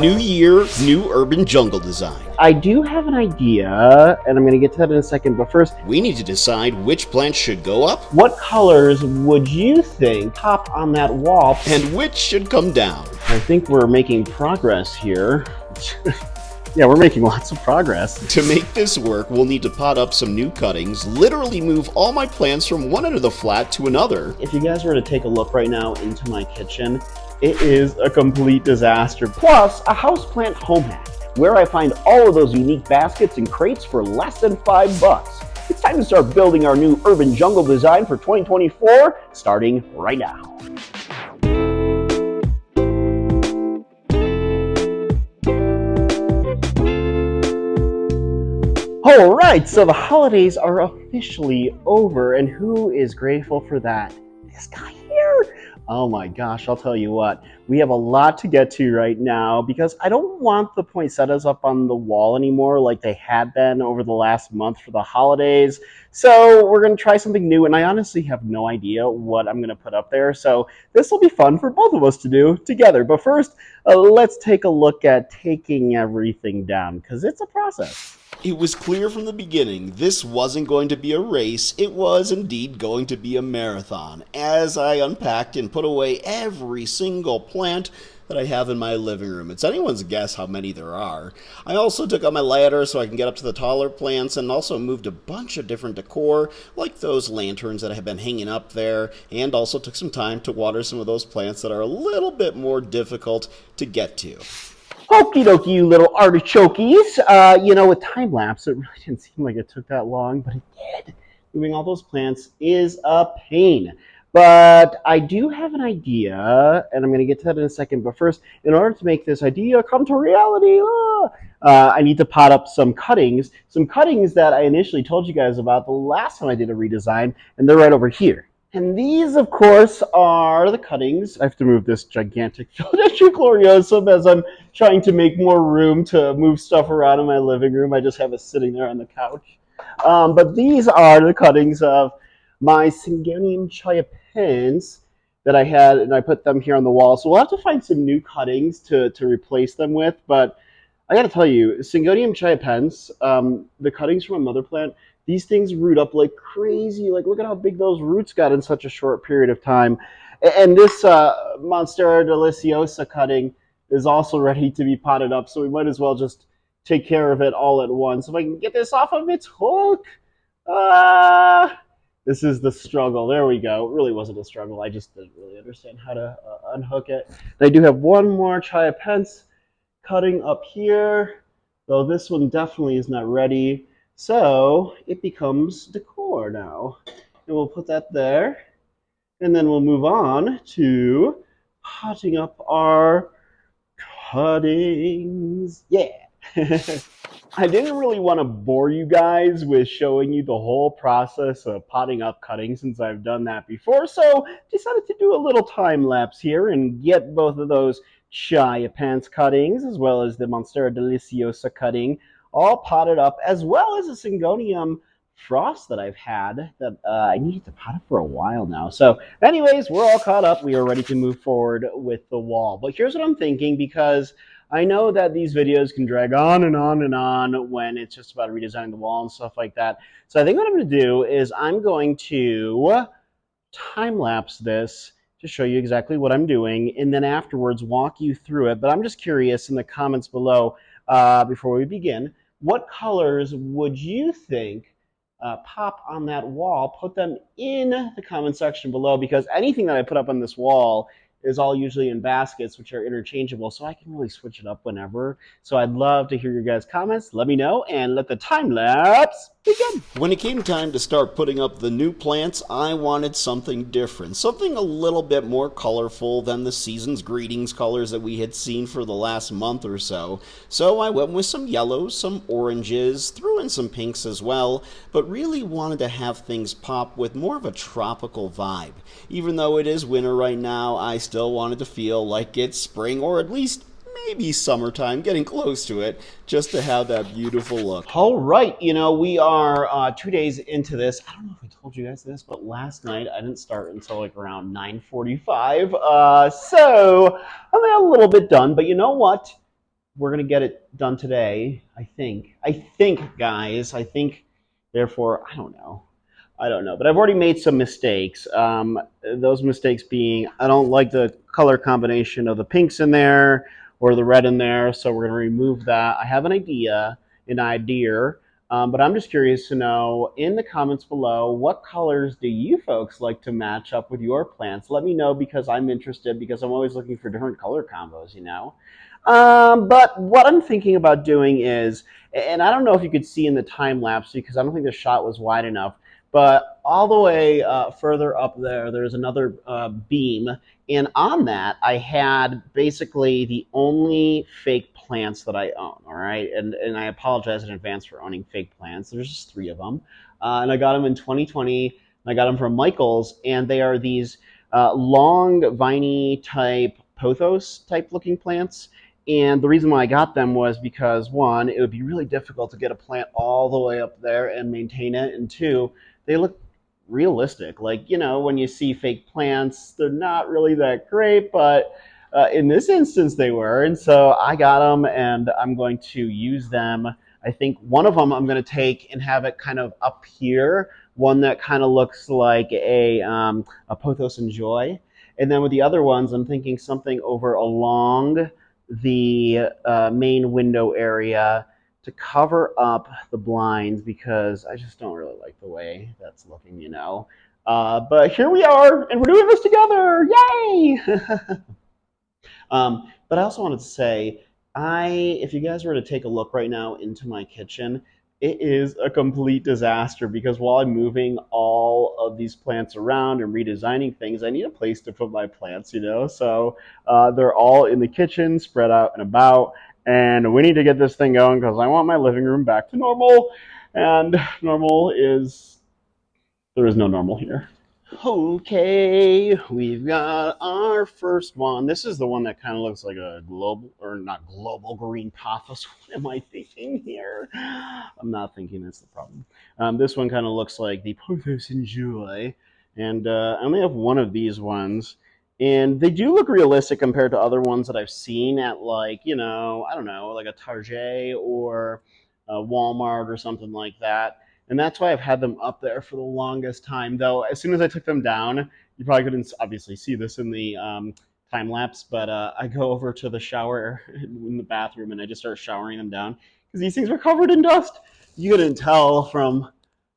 New year, new urban jungle design. I do have an idea, and I'm going to get to that in a second, but first, We need to decide which plants should go up what colors would you think pop on that wall? and which should come down. I think we're making progress here. Yeah, we're making lots of progress. To make this work, we'll need to pot up some new cuttings, literally move all my plants from one end of the flat to another. If you guys were to take a look right now into my kitchen, it is a complete disaster. Plus, a houseplant home hack, where I find all of those unique baskets and crates for less than $5. It's time to start building our new urban jungle design for 2024, starting right now. All right, so the holidays are officially over, and who is grateful for that? This guy here. Oh my gosh, I'll tell you what, we have a lot to get to right now because I don't want the poinsettias up on the wall anymore like they had been over the last month for the holidays. So we're going to try something new, and I honestly have no idea what I'm going to put up there. So this will be fun for both of us to do together. But first, let's take a look at taking everything down because it's a process. It was clear from the beginning this wasn't going to be a race, it was indeed going to be a marathon, as I unpacked and put away every single plant that I have in my living room. It's anyone's guess how many there are. I also took out my ladder so I can get up to the taller plants, and also moved a bunch of different decor, like those lanterns that have been hanging up there, and also took some time to water some of those plants that are a little bit more difficult to get to. Okie dokie, you little artichokies. With time lapse, it really didn't seem like it took that long, but it did. Moving all those plants is a pain. But I do have an idea, and I'm going to get to that in a second. But first, in order to make this idea come to reality, I need to pot up some cuttings that I initially told you guys about the last time I did a redesign, and they're right over here. And these, of course, are the cuttings. I have to move this gigantic Philadelphia gloriosum as I'm trying to make more room to move stuff around in my living room. I just have it sitting there on the couch. But these are the cuttings of my Syngonium chiapense that I had, and I put them here on the wall. So we'll have to find some new cuttings to replace them with. But I got to tell you, Syngonium chiapense, the cuttings from my mother plant, these things root up like crazy. Like, look at how big those roots got in such a short period of time. And this Monstera deliciosa cutting is also ready to be potted up, so we might as well just take care of it all at once. If I can get this off of its hook. This is the struggle. There we go. It really wasn't a struggle. I just didn't really understand how to unhook it. And I do have one more chiapense cutting up here, though this one definitely is not ready. So it becomes decor now. And we'll put that there. And then we'll move on to potting up our cuttings. Yeah. I didn't really want to bore you guys with showing you the whole process of potting up cuttings since I've done that before. So decided to do a little time lapse here and get both of those chiapense cuttings as well as the Monstera deliciosa cutting all potted up, as well as a Syngonium frost that I've had that I needed to pot up for a while now. So anyways, we're all caught up. We are ready to move forward with the wall. But here's what I'm thinking, because I know that these videos can drag on and on and on when it's just about redesigning the wall and stuff like that. So I think what I'm going to do is I'm going to time-lapse this to show you exactly what I'm doing, and then afterwards walk you through it. But I'm just curious in the comments below, before we begin, what colors would you think pop on that wall? Put them in the comment section below, because anything that I put up on this wall is all usually in baskets, which are interchangeable, so I can really switch it up whenever. So I'd love to hear your guys' comments. Let me know, and let the time lapse begin. When it came time to start putting up the new plants, I wanted something different, something a little bit more colorful than the season's greetings colors that we had seen for the last month or so. So I went with some yellows, some oranges, threw in some pinks as well, but really wanted to have things pop with more of a tropical vibe. Even though it is winter right now, I still wanted to feel like it's spring, or at least maybe summertime, getting close to it, just to have that beautiful look. All right, we are 2 days into this. I don't know if I told you guys this, but last night I didn't start until like around 9:45. So I'm a little bit done, but you know what? we're gonna get it done today. I think. I think, guys. I think. Therefore, I don't know. I don't know, but I've already made some mistakes. Those mistakes being, I don't like the color combination of the pinks in there or the red in there, so we're going to remove that. I have an idea, but I'm just curious to know in the comments below, what colors do you folks like to match up with your plants? Let me know because I'm interested because I'm always looking for different color combos, you know? But what I'm thinking about doing is, and I don't know if you could see in the time lapse because I don't think the shot was wide enough, but all the way further up there, there's another beam. And on that, I had basically the only fake plants that I own. All right. And I apologize in advance for owning fake plants. There's just 3 of them. And I got them in 2020. I got them from Michael's. And they are these long, viney type, pothos type looking plants. And the reason why I got them was because, one, it would be really difficult to get a plant all the way up there and maintain it. And two, they look realistic. Like, you know, when you see fake plants, they're not really that great, but in this instance, they were. And so I got them and I'm going to use them. I think one of them I'm going to take and have it kind of up here, one that kind of looks like a Pothos and Joy. And then with the other ones, I'm thinking something over along the main window area to cover up the blinds because I just don't really like the way that's looking, you know. But here we are, and we're doing this together! Yay! But I also wanted to say, if you guys were to take a look right now into my kitchen, it is a complete disaster because while I'm moving all of these plants around and redesigning things, I need a place to put my plants, you know? So they're all in the kitchen, spread out and about, and we need to get this thing going because I want my living room back to normal, and there is no normal here. Okay, we've got our first one. This is the one that kind of looks like a global, or not global, green pothos. What am I thinking here? I'm not thinking that's the problem. This one kind of looks like the Pothos Enjoy. And I only have one of these ones. And they do look realistic compared to other ones that I've seen at, like, you know, I don't know, like a Target or a Walmart or something like that. And that's why I've had them up there for the longest time. Though as soon as I took them down, you probably couldn't obviously see this in the time lapse, but I go over to the shower in the bathroom and I just start showering them down because these things were covered in dust. You couldn't tell from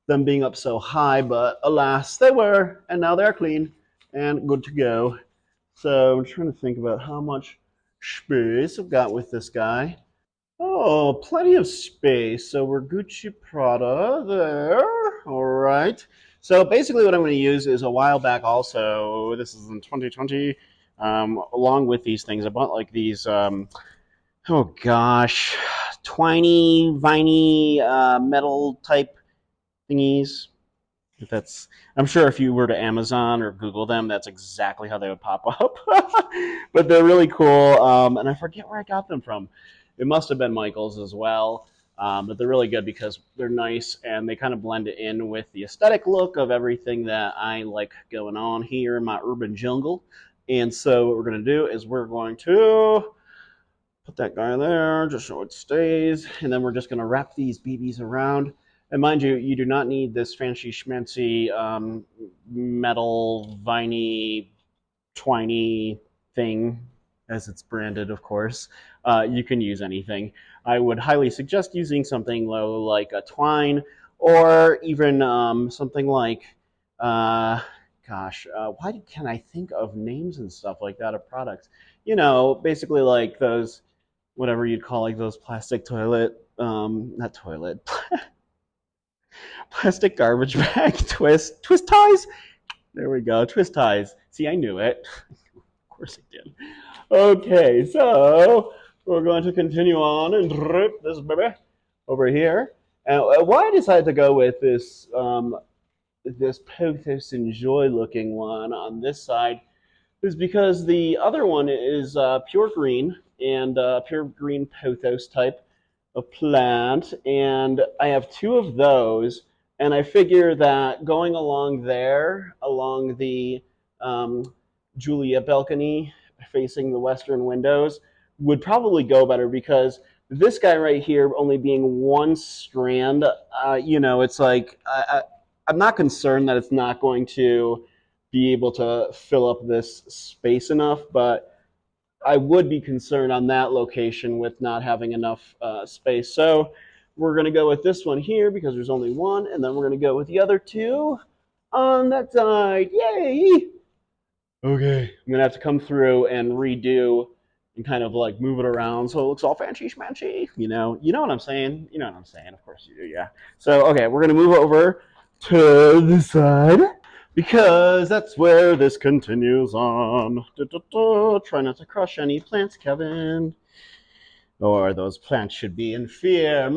them being up so high, but alas, they were, and now they're clean and good to go. So I'm trying to think about how much space I've got with this guy. Oh, plenty of space. So we're Gucci Prada there. All right. So basically what I'm going to use is a while back also, this is in 2020, along with these things, I bought like these, oh gosh, twiny, viney, metal type thingies. If that's, I'm sure if you were to Amazon or Google them, that's exactly how they would pop up. But they're really cool, and I forget where I got them from. It must have been Michael's as well, but they're really good because they're nice and they kind of blend it in with the aesthetic look of everything that I like going on here in my urban jungle. And so what we're going to do is we're going to put that guy there just so it stays, and then we're just going to wrap these BBs around. And mind you, you do not need this fancy schmancy metal, viney, twiny thing, as it's branded, of course. You can use anything. I would highly suggest using something low like a twine, or even something like, why can I think of names and stuff like that of products? You know, basically like those, whatever you'd call like those plastic toilet, not toilet, plastic garbage bag twist ties. There we go, twist ties. See, I knew it. Of course I did. Okay, so we're going to continue on and rip this baby over here. And why I decided to go with this this Pothos Enjoy looking one on this side is because the other one is pure green and pure green pothos type of plant, and I have 2 of those, and I figure that going along there, along the Juliet balcony facing the western windows, would probably go better, because this guy right here only being one strand, it's like I'm not concerned that it's not going to be able to fill up this space enough, but I would be concerned on that location with not having enough space. So we're going to go with this one here because there's only one, and then we're going to go with the other two on that side. Yay! Okay, I'm gonna have to come through and redo and kind of like move it around so it looks all fancy schmancy. You know what I'm saying. You know what I'm saying. Of course you do. Yeah. So okay, we're gonna move over to this side because that's where this continues on. Try not to crush any plants, Kevin. Or those plants should be in fear.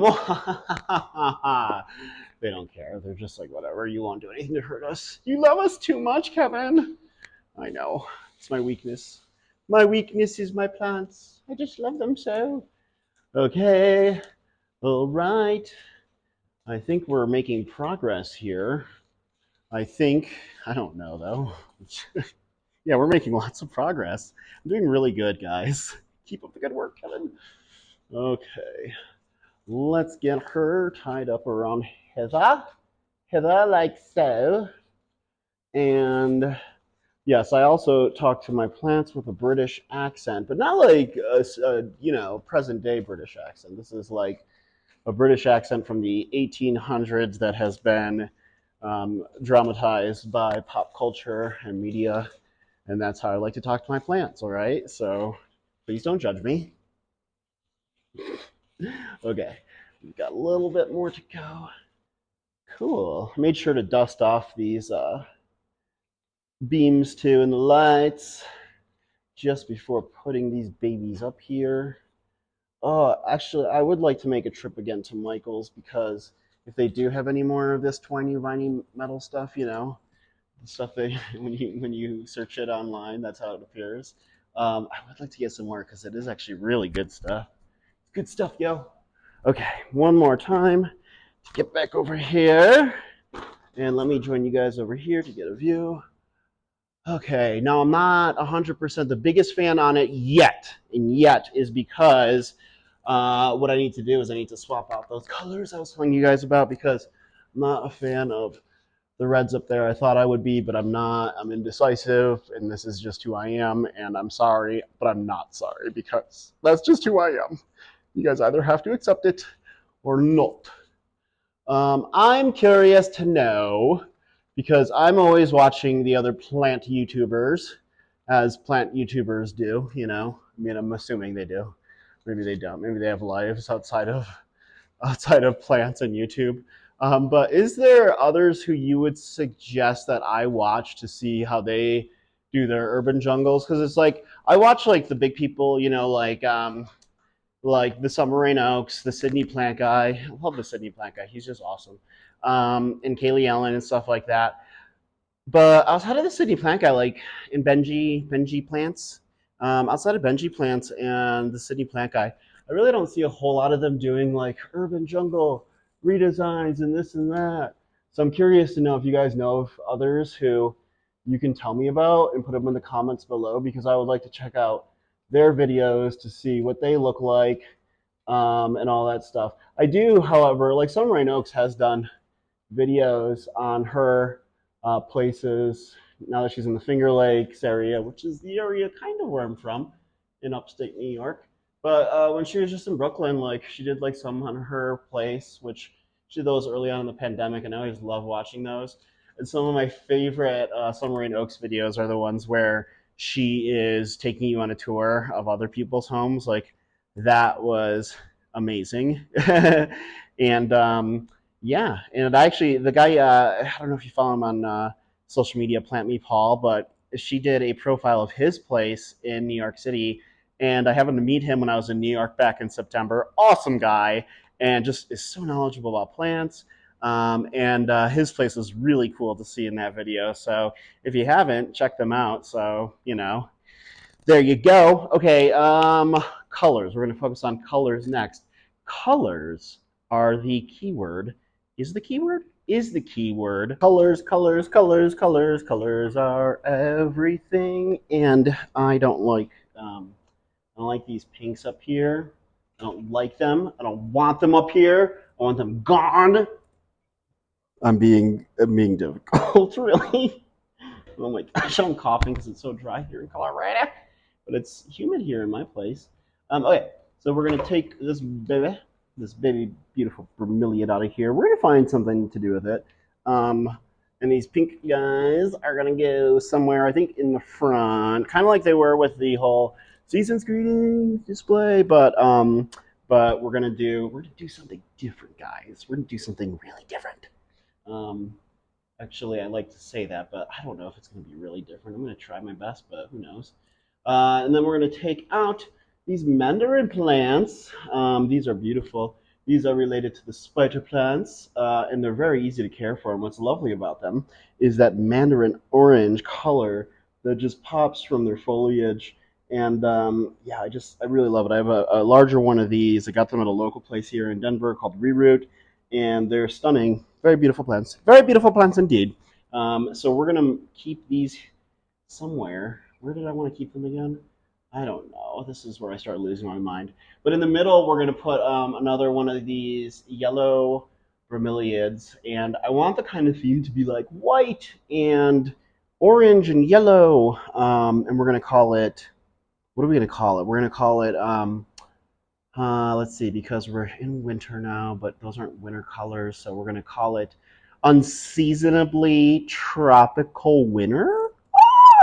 They don't care. They're just like, whatever. You won't do anything to hurt us. You love us too much, Kevin. I know. It's my weakness. My weakness is my plants. I just love them so. Okay. All right. I think we're making progress here. I don't know though. Yeah, we're making lots of progress. I'm doing really good, guys. Keep up the good work, Kevin. Okay. Let's get her tied up around Heather. Heather, like so. And yes, I also talk to my plants with a British accent, but not like a present day British accent. This is like a British accent from the 1800s that has been dramatized by pop culture and media, and that's how I like to talk to my plants. All right, so please don't judge me. Okay, we've got a little bit more to go. Cool. I made sure to dust off these beams too and the lights just before putting these babies up here. Oh, actually, I would like to make a trip again to Michael's, because if they do have any more of this twiny, viney metal stuff, the stuff they when you search it online, that's how it appears. I would like to get some more because it is actually really good stuff. Good stuff, yo. Okay, one more time to get back over here, and let me join you guys over here to get a view. Okay, now I'm not 100% the biggest fan on it yet, and yet is because what I need to do is I need to swap out those colors I was telling you guys about, because I'm not a fan of the reds up there. I thought I would be, but I'm not. I'm indecisive, and this is just who I am, and I'm sorry, but I'm not sorry, because that's just who I am. You guys either have to accept it or not. I'm curious to know, because I'm always watching the other plant YouTubers, as plant YouTubers do, I mean, I'm assuming they do. Maybe they don't. Maybe they have lives outside of plants and YouTube. But is there others who you would suggest that I watch to see how they do their urban jungles? Because it's like I watch like the big people, like the Summer Rain Oaks, the Sydney plant guy. I love the Sydney plant guy. He's just awesome. And Kaylee Allen and stuff like that. But outside of the Sydney plant guy, like in Benji plants, outside of Benji plants and the Sydney plant guy, I really don't see a whole lot of them doing like urban jungle redesigns and this and that. So I'm curious to know if you guys know of others who you can tell me about and put them in the comments below, because I would like to check out their videos to see what they look like, and all that stuff. I do, however, like Summer Rain Oaks has done videos on her places now that she's in the Finger Lakes area, which is the area kind of where I'm from in upstate New York. But when she was just in Brooklyn, like she did like some on her place, which she did those early on in the pandemic, and I always love watching those. And some of my favorite Summer Rain Oaks videos are the ones where she is taking you on a tour of other people's homes. Like that was amazing. And yeah, and actually the guy, I don't know if you follow him on social media, Plant Me Paul, but she did a profile of his place in New York City, and I happened to meet him when I was in New York back in September. Awesome guy, and just is so knowledgeable about plants. And his place was really cool to see in that video. So if you haven't, check them out. So, there you go. Okay, colors. We're going to focus on colors next. Colors are the keyword. Is the keyword? Is the keyword. Colors, colors, colors, colors, colors are everything. And I don't like like these pinks up here. I don't like them. I don't want them up here. I want them gone. I'm being difficult, really. Oh my gosh, I'm coughing because it's so dry here in Colorado, but it's humid here in my place. Okay, so we're gonna take this baby beautiful bromeliad out of here. We're gonna find something to do with it. And these pink guys are gonna go somewhere, I think, in the front, kind of like they were with the whole season's greetings display. But we're gonna do something different, guys. We're gonna do something really different. Um, Actually, I like to say that, but I don't know if it's going to be really different. I'm going to try my best, but who knows? And then we're going to take out these mandarin plants. These are beautiful. These are related to the spider plants, and they're very easy to care for. And what's lovely about them is that mandarin orange color that just pops from their foliage. And yeah, I really love it. I have a larger one of these. I got them at a local place here in Denver called Reroot, and they're stunning. Very beautiful plants. Very beautiful plants indeed. So we're going to keep these somewhere. Where did I want to keep them again? I don't know. This is where I start losing my mind. But in the middle, we're going to put another one of these yellow bromeliads. And I want the kind of theme to be like white and orange and yellow. And we're going to call it, what are we going to call it? We're going to call it, let's see, because we're in winter now, but those aren't winter colors, so we're going to call it Unseasonably Tropical Winter.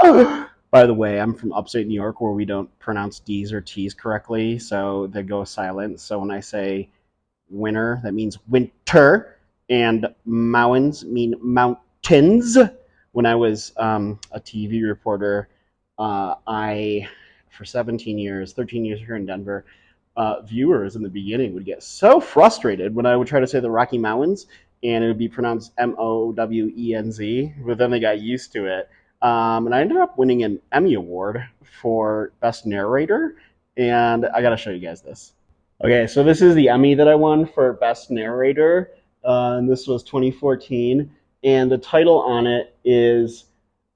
By the way, I'm from upstate New York where we don't pronounce D's or T's correctly, so they go silent. So when I say winter, that means winter, and mountains mean mountains. When I was a TV reporter, for 17 years, 13 years here in Denver, viewers in the beginning would get so frustrated when I would try to say the Rocky Mountains and it would be pronounced Mowenz, but then they got used to it. And I ended up winning an Emmy Award for Best Narrator, and I gotta show you guys this. Okay, so this is the Emmy that I won for Best Narrator, and this was 2014, and the title on it is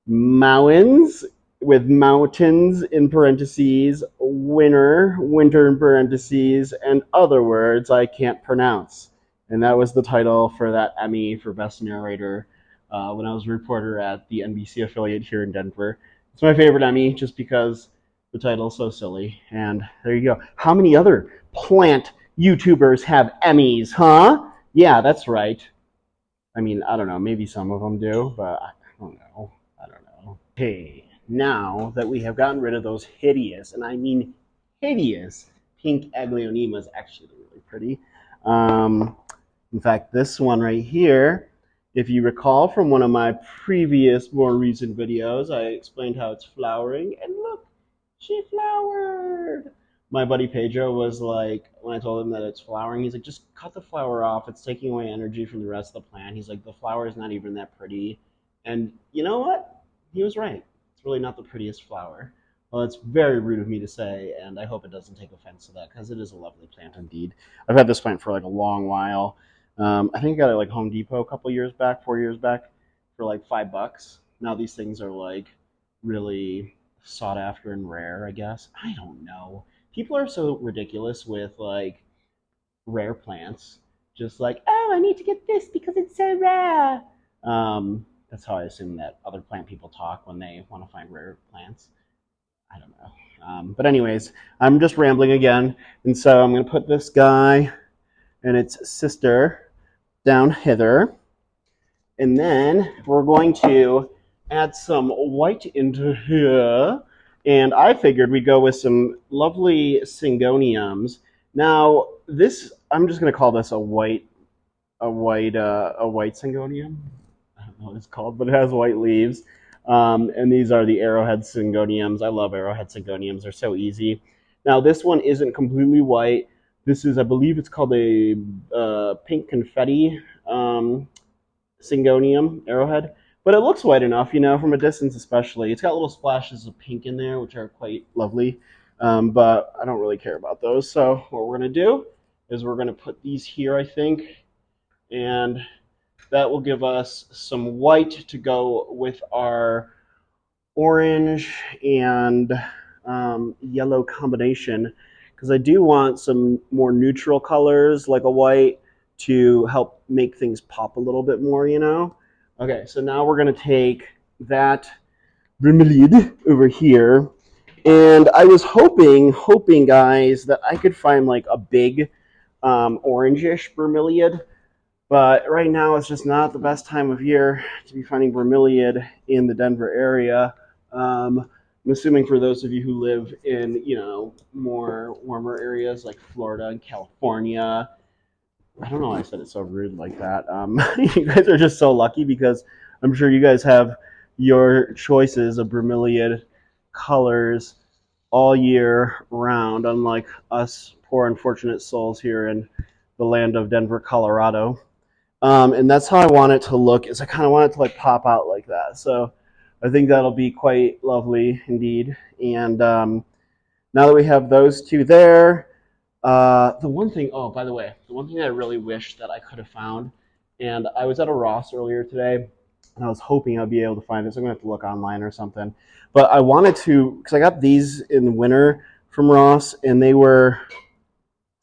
Mountains with mountains in parentheses, winter in parentheses, and other words I can't pronounce. And that was the title for that Emmy for Best Narrator when I was a reporter at the NBC affiliate here in Denver. It's my favorite Emmy just because the title's so silly. And there you go. How many other plant YouTubers have Emmys, huh? Yeah, that's right. I mean, I don't know. Maybe some of them do, but I don't know. Hey, now that we have gotten rid of those hideous, and I mean hideous, pink Aglaonemas, actually they're really pretty. In fact, this one right here, if you recall from one of my previous, more recent videos, I explained how it's flowering, and look, she flowered. My buddy Pedro was like, when I told him that it's flowering, he's like, just cut the flower off. It's taking away energy from the rest of the plant. He's like, the flower is not even that pretty. And you know what? He was right. It's really not the prettiest flower. Well, it's very rude of me to say, and I hope it doesn't take offense to that, because it is a lovely plant indeed. I've had this plant for like a long while. I think I got it like Home Depot a couple years back, 4 years back, for like $5. Now these things are like really sought after and rare, I guess. I don't know. People are so ridiculous with like rare plants. Just like, oh, I need to get this because it's so rare. That's how I assume that other plant people talk when they want to find rare plants. I don't know. But anyways, I'm just rambling again. And so I'm going to put this guy and its sister down hither. And then we're going to add some white into here. And I figured we'd go with some lovely syngoniums. Now, this, I'm just going to call this a white syngonium. I don't know what it's called, but it has white leaves. And these are the arrowhead syngoniums. I love arrowhead syngoniums. They're so easy. Now, this one isn't completely white. This is, I believe it's called a pink confetti syngonium arrowhead. But it looks white enough, you know, from a distance especially. It's got little splashes of pink in there, which are quite lovely. But I don't really care about those. So what we're going to do is we're going to put these here, I think. And that will give us some white to go with our orange and yellow combination because I do want some more neutral colors like a white to help make things pop a little bit more, you know? Okay, so now we're going to take that bromeliad over here. And I was hoping, guys, that I could find like a big orangish bromeliad. But right now, it's just not the best time of year to be finding bromeliad in the Denver area. I'm assuming for those of you who live in, more warmer areas like Florida and California. I don't know why I said it so rude like that. You guys are just so lucky because I'm sure you guys have your choices of bromeliad colors all year round, unlike us poor unfortunate souls here in the land of Denver, Colorado. And that's how I want it to look. Is I kind of want it to like pop out like that. So I think that'll be quite lovely indeed. And now that we have those two there, the one thing. Oh, by the way, the one thing I really wish that I could have found, and I was at a Ross earlier today, and I was hoping I'd be able to find this. I'm gonna have to look online or something. But I wanted to, because I got these in the winter from Ross, and they were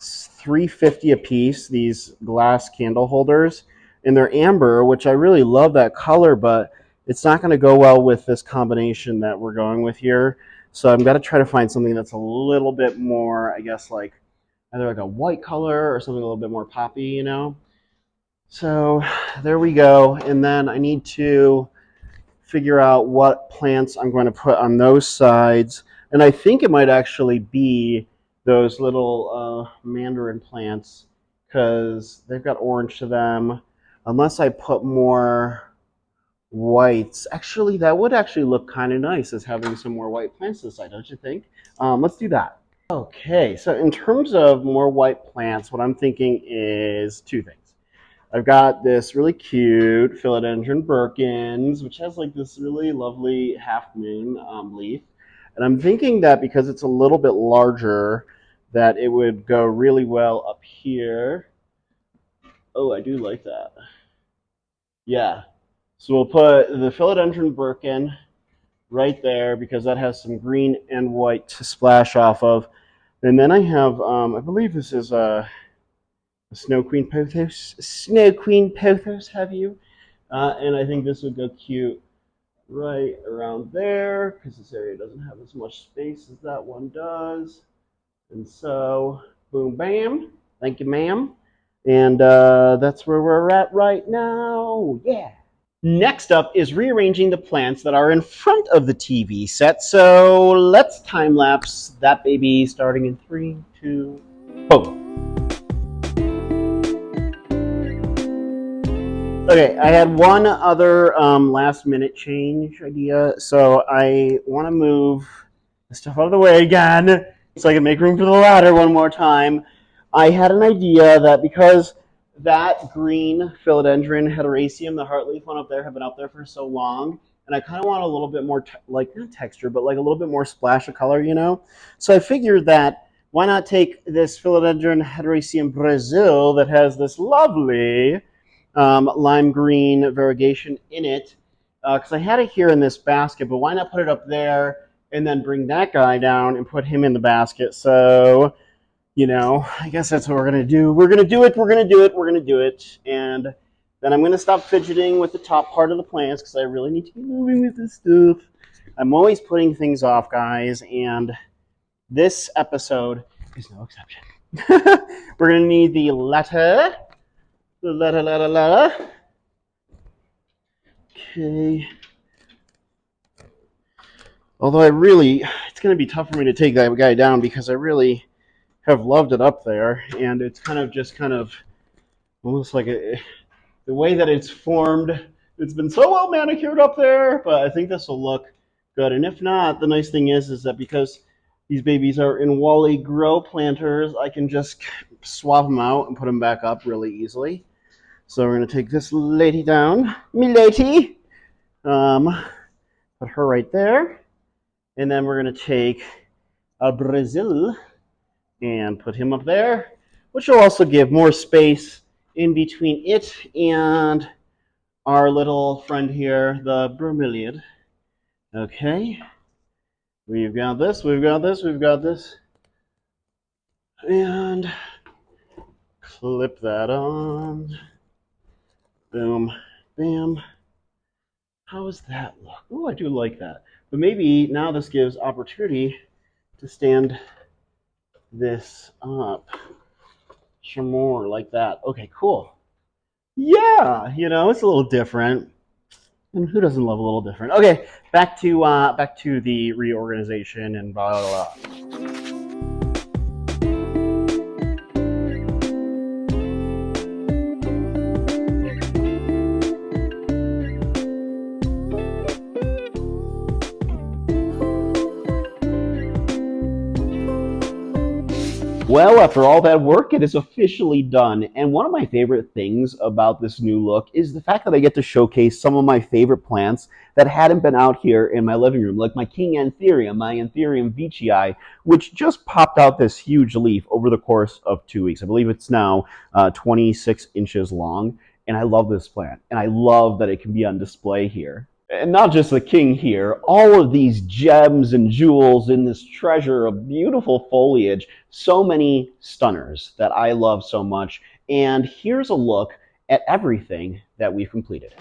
$3.50 a piece. These glass candle holders, and they're amber, which I really love that color, but it's not going to go well with this combination that we're going with here. So I'm going to try to find something that's a little bit more, I guess, like either like a white color or something a little bit more poppy, you know. So there we go. And then I need to figure out what plants I'm going to put on those sides. And I think it might actually be those little mandarin plants because they've got orange to them. Unless I put more whites. Actually, that would actually look kind of nice as having some more white plants to the side, don't you think? Let's do that. Okay, so in terms of more white plants, what I'm thinking is two things. I've got this really cute philodendron Birkins, which has like this really lovely half moon leaf. And I'm thinking that because it's a little bit larger, that it would go really well up here. Oh, I do like that. Yeah. So we'll put the philodendron Birkin right there because that has some green and white to splash off of. And then I have, I believe this is a Snow Queen Pothos. Snow Queen Pothos, have you? And I think this would go cute right around there because this area doesn't have as much space as that one does. And so, boom, bam. Thank you, ma'am. And that's where we're at right now. Yeah. Next up is rearranging the plants that are in front of the TV set. So let's time lapse that baby starting in 3, 2, boom. Okay, I had one other last minute change idea. So I want to move the stuff out of the way again so I can make room for the ladder one more time. I had an idea that because that green philodendron heteroecium, the heartleaf one up there, have been up there for so long, and I kind of want a little bit more, like not texture, but like a little bit more splash of color, you know? So I figured that why not take this philodendron heteroecium Brazil that has this lovely lime green variegation in it, because I had it here in this basket, but why not put it up there and then bring that guy down and put him in the basket? So, I guess that's what we're going to do. We're going to do it, we're going to do it, we're going to do it. And then I'm going to stop fidgeting with the top part of the plants because I really need to be moving with this stuff. I'm always putting things off, guys, and this episode is no exception. We're going to need the letter. The letter. Okay. Although it's going to be tough for me to take that guy down because I really have loved it up there, and it's kind of almost like the way that it's formed. It's been so well manicured up there, but I think this will look good. And if not, the nice thing is that because these babies are in Wally Grow planters, I can just swap them out and put them back up really easily. So we're going to take this lady down, me lady, put her right there, and then we're going to take a Brazil and put him up there, which will also give more space in between it and our little friend here, the bromeliad. Okay. We've got this, we've got this, we've got this. And clip that on. Boom, bam. How does that look? Oh, I do like that. But maybe now this gives opportunity to stand this up some more like that. Okay, cool. Yeah, it's a little different. And who doesn't love a little different? Okay, back to the reorganization and blah blah blah. Well, after all that work, it is officially done. And one of my favorite things about this new look is the fact that I get to showcase some of my favorite plants that hadn't been out here in my living room, like my King Anthurium, my Anthurium veitchii, which just popped out this huge leaf over the course of 2 weeks. I believe it's now 26 inches long. And I love this plant. And I love that it can be on display here. And not just the king here, all of these gems and jewels in this treasure of beautiful foliage, so many stunners that I love so much. And here's a look at everything that we've completed.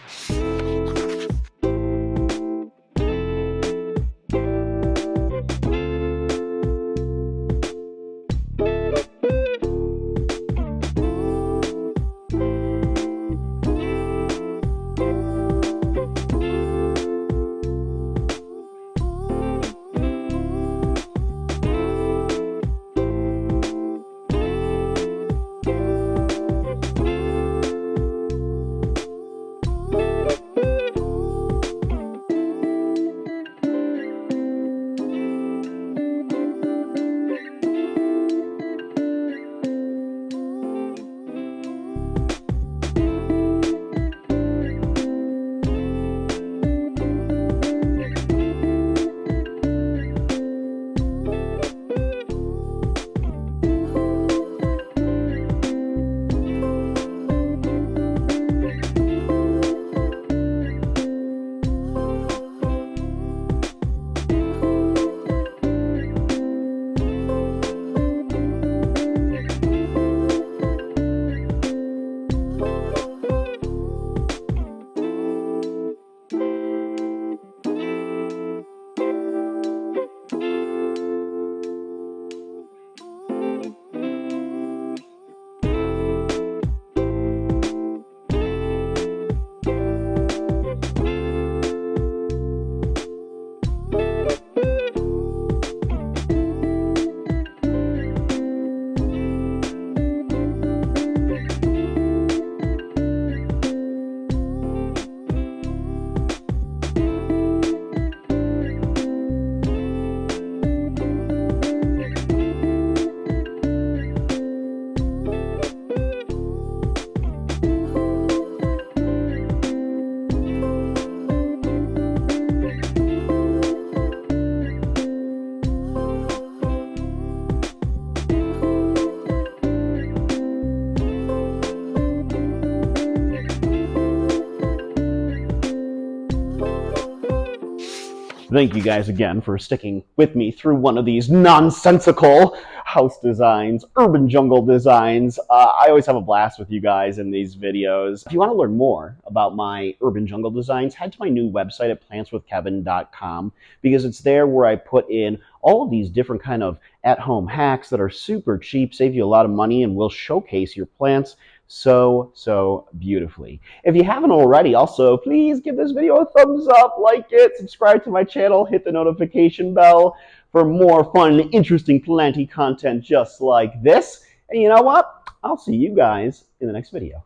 Thank you guys again for sticking with me through one of these nonsensical house designs, urban jungle designs. I always have a blast with you guys in these videos. If you want to learn more about my urban jungle designs, head to my new website at plantswithkevin.com, because it's there where I put in all of these different kind of at-home hacks that are super cheap, save you a lot of money, and will showcase your plants so beautifully. If you haven't already, also, please give this video a thumbs up, like it, subscribe to my channel, hit the notification bell for more fun, interesting, planty content just like this. And you know what? I'll see you guys in the next video.